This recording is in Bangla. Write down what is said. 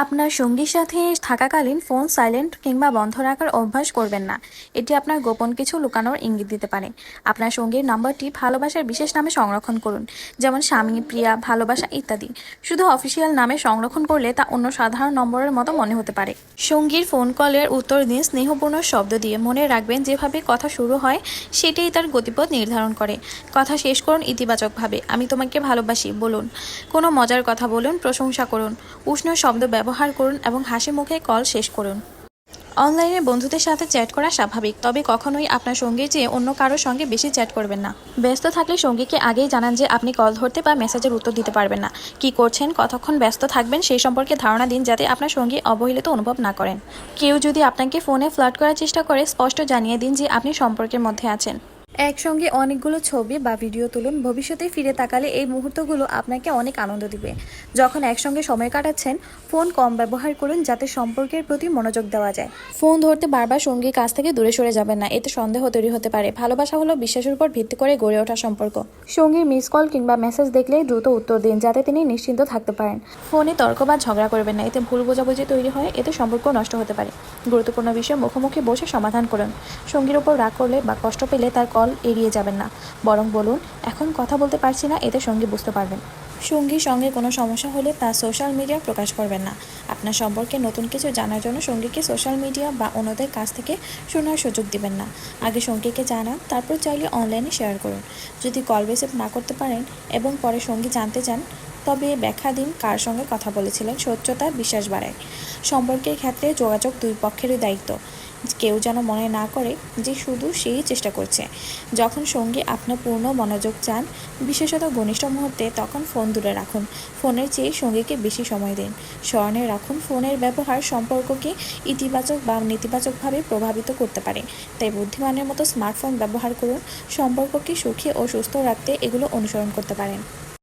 আপনার সঙ্গীর সাথে থাকাকালীন ফোন সাইলেন্ট কিংবা বন্ধ রাখার অভ্যাস করবেন না। এটি আপনার গোপন কিছু লুকানোর ইঙ্গিত দিতে পারে। আপনার সঙ্গীর নম্বরটি ভালোবাসার বিশেষ নামে সংরক্ষণ করুন, যেমন স্বামী, প্রিয়া, ভালোবাসা ইত্যাদি। শুধু অফিসিয়াল নামে সংরক্ষণ করলে তা অন্য সাধারণ নম্বরের মতো মনে হতে পারে। সঙ্গীর ফোন কলের উত্তর দিন স্নেহপূর্ণ শব্দ দিয়ে। মনে রাখবেন, যেভাবে কথা শুরু হয় সেটাই তার গতিপথ নির্ধারণ করে। কথা শেষ করুন ইতিবাচকভাবে, আমি তোমাকে ভালোবাসি বলুন। কোনো মজার কথা বলুন, প্রশংসা করুন। উষ্ণ শব্দ ব্যবহার করুন এবং হাসি মুখে কল শেষ করুন। অনলাইনে বন্ধুদের সাথে চ্যাট করা স্বাভাবিক, তবে কখনোই আপনার সঙ্গীর চেয়ে অন্য কারোর সঙ্গে বেশি চ্যাট করবেন না। ব্যস্ত থাকলে সঙ্গীকে আগেই জানান যে আপনি কল ধরতে বা মেসেজের উত্তর দিতে পারবেন না। কী করছেন, কতক্ষণ ব্যস্ত থাকবেন সেই সম্পর্কে ধারণা দিন, যাতে আপনার সঙ্গী অবহেলিত অনুভব না করেন। কেউ যদি আপনাকে ফোনে ফ্লার্ট করার চেষ্টা করে, স্পষ্ট জানিয়ে দিন যে আপনি সম্পর্কের মধ্যে আছেন। একসঙ্গে অনেকগুলো ছবি বা ভিডিও তুলুন। ভবিষ্যতে ফিরে তাকালে এই মুহূর্তগুলো আপনাকে অনেক আনন্দ দিবে। যখন একসঙ্গে সময় কাটাচ্ছেন, ফোন কম ব্যবহার করুন, যাতে সম্পর্কের প্রতি মনোযোগ দেওয়া যায়। ফোন ধরতে বারবার সঙ্গীর কাছ থেকে দূরে সরে যাবেন না, এতে সন্দেহ তৈরি হতে পারে। ভালোবাসা হলো বিশ্বাসের উপর ভিত্তি করে গড়ে ওঠা সম্পর্ক। সঙ্গীর মিস কল কিংবা মেসেজ দেখলেই দ্রুত উত্তর দিন, যাতে তিনি নিশ্চিন্ত থাকতে পারেন। ফোনে তর্ক বা ঝগড়া করবেন না, এতে ভুল বোঝাবুঝি তৈরি হয়, এতে সম্পর্ক নষ্ট হতে পারে। গুরুত্বপূর্ণ বিষয় মুখোমুখি বসে সমাধান করুন। সঙ্গীর উপর রাগ করলে বা কষ্ট পেলে তার কল এড়িয়ে যাবেন না, বরং বলুন, এখন কথা বলতে পারছি না, এতে সঙ্গী বুঝতে পারবেন। সঙ্গীর সঙ্গে কোনো সমস্যা হলে তা সোশ্যাল মিডিয়া প্রকাশ করবেন না। আপনার সম্পর্কে নতুন কিছু জানার জন্য সঙ্গীকে সোশ্যাল মিডিয়া বা অন্যদের কাছ থেকে শোনার সুযোগ দিবেন না। আগে সঙ্গীকে জানান, তারপর চাইলে অনলাইনে শেয়ার করুন। যদি কল রিসিভ না করতে পারেন এবং পরে সঙ্গী জানতে চান, তবে ব্যাখ্যা দিন কার সঙ্গে কথা বলেছিলেন। স্বচ্ছতা বিশ্বাস বাড়ায়। সম্পর্কের ক্ষেত্রে যোগাযোগ দুই পক্ষেরই দায়িত্ব। কেউ যেন মনে না করে যে শুধু সেই চেষ্টা করছে। যখন সঙ্গী আপনার পূর্ণ মনোযোগ চান, বিশেষত ঘনিষ্ঠ মুহূর্তে, তখন ফোন দূরে রাখুন। ফোনের চেয়ে সঙ্গীকে বেশি সময় দিন। স্মরণে রাখুন, ফোনের ব্যবহার সম্পর্ককে ইতিবাচক বা নেতিবাচকভাবে প্রভাবিত করতে পারে। তাই বুদ্ধিমানের মতো স্মার্টফোন ব্যবহার করুন। সম্পর্ককে সুখী ও সুস্থ রাখতে এগুলো অনুসরণ করতে পারেন।